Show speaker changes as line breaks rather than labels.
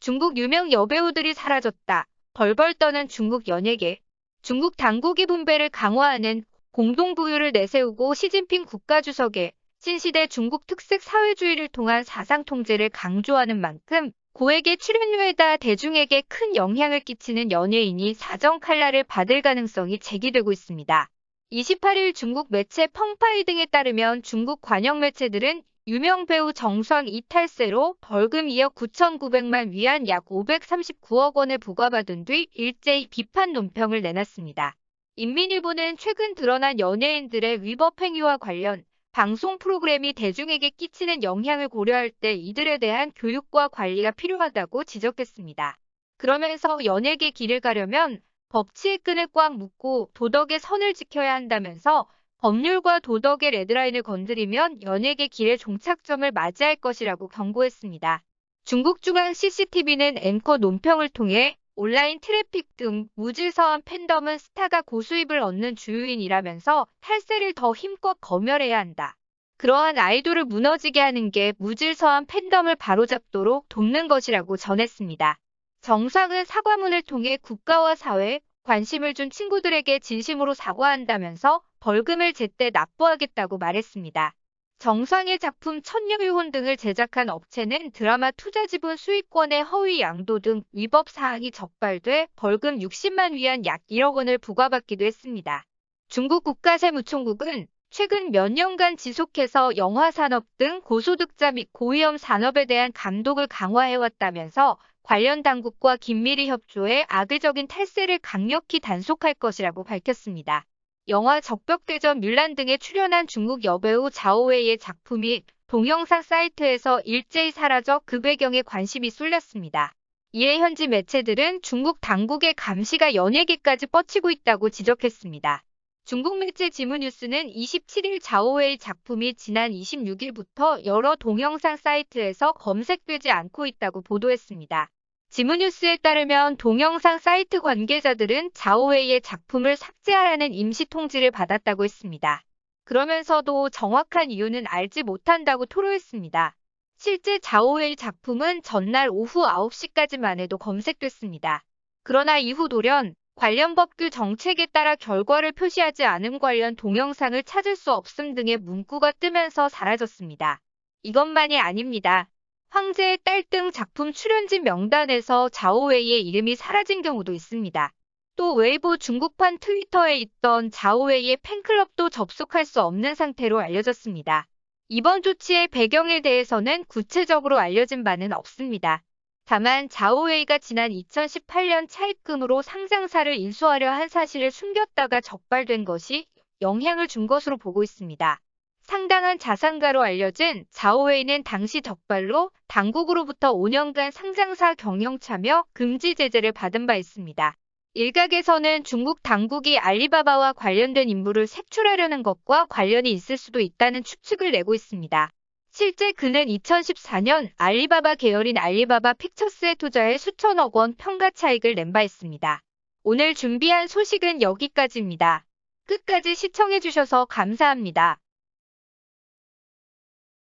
중국 유명 여배우들이 사라졌다. 벌벌 떠는 중국 연예계. 중국 당국이 분배를 강화하는 공동부유를 내세우고 시진핑 국가주석의 신시대 중국 특색 사회주의를 통한 사상 통제를 강조하는 만큼 고액의 출연료에다 대중에게 큰 영향을 끼치는 연예인이 사정 칼날을 받을 가능성이 제기되고 있습니다. 28일 중국 매체 펑파이 등에 따르면 중국 관영 매체들은 유명 배우 정수왕 이탈세로 벌금 2억 9,900만 위안 약 539억 원을 부과받은 뒤 일제히 비판 논평을 내놨습니다. 인민일보는 최근 드러난 연예인들의 위법 행위와 관련 방송 프로그램이 대중에게 끼치는 영향을 고려할 때 이들에 대한 교육과 관리가 필요하다고 지적했습니다. 그러면서 연예계 길을 가려면 법치의 끈을 꽉 묶고 도덕의 선을 지켜야 한다면서 법률과 도덕의 레드라인을 건드리면 연예계 길의 종착점을 맞이할 것이라고 경고했습니다. 중국 중앙 CCTV는 앵커 논평을 통해 온라인 트래픽 등 무질서한 팬덤은 스타가 고수입을 얻는 주요인이라면서 탈세를 더 힘껏 검열해야 한다. 그러한 아이돌을 무너지게 하는 게 무질서한 팬덤을 바로잡도록 돕는 것이라고 전했습니다. 정상은 사과문을 통해 국가와 사회에 관심을 준 친구들에게 진심으로 사과한다면서 벌금을 제때 납부하겠다고 말했습니다. 정상의 작품 천녀유혼 등을 제작한 업체는 드라마 투자 지분 수익권의 허위 양도 등 위법 사항이 적발돼 벌금 60만 위안 약 1억 원을 부과받기도 했습니다. 중국 국가세무총국은 최근 몇 년간 지속해서 영화산업 등 고소득자 및 고위험 산업에 대한 감독을 강화해왔다면서 관련 당국과 긴밀히 협조해 악의적인 탈세를 강력히 단속할 것이라고 밝혔습니다. 영화 적벽대전 뮬란 등에 출연한 중국 여배우 자오웨이의 작품이 동영상 사이트에서 일제히 사라져 그 배경에 관심이 쏠렸습니다. 이에 현지 매체들은 중국 당국의 감시가 연예계까지 뻗치고 있다고 지적했습니다. 중국 매체 지무뉴스는 27일 자오웨이 작품이 지난 26일부터 여러 동영상 사이트에서 검색되지 않고 있다고 보도했습니다. 지무뉴스에 따르면 동영상 사이트 관계자들은 자오웨이의 작품을 삭제하라는 임시 통지를 받았다고 했습니다. 그러면서도 정확한 이유는 알지 못한다고 토로했습니다. 실제 자오웨이 작품은 전날 오후 9시까지만 해도 검색됐습니다. 그러나 이후 돌연 관련 법규 정책에 따라 결과를 표시하지 않은 관련 동영상을 찾을 수 없음 등의 문구가 뜨면서 사라졌습니다. 이것만이 아닙니다. 황제의 딸 등 작품 출연진 명단에서 자오웨이의 이름이 사라진 경우도 있습니다. 또 웨이보 중국판 트위터에 있던 자오웨이의 팬클럽도 접속할 수 없는 상태로 알려졌습니다. 이번 조치의 배경에 대해서는 구체적으로 알려진 바는 없습니다. 다만 자오웨이가 지난 2018년 차입금으로 상장사를 인수하려 한 사실을 숨겼다가 적발된 것이 영향을 준 것으로 보고 있습니다. 상당한 자산가로 알려진 자오웨이는 당시 적발로 당국으로부터 5년간 상장사 경영 참여 금지 제재를 받은 바 있습니다. 일각에서는 중국 당국이 알리바바와 관련된 인물을 색출하려는 것과 관련이 있을 수도 있다는 추측을 내고 있습니다. 실제 그는 2014년 알리바바 계열인 알리바바 픽처스에 투자해 수천억 원 평가 차익을 낸 바 있습니다. 오늘 준비한 소식은 여기까지입니다. 끝까지 시청해주셔서 감사합니다.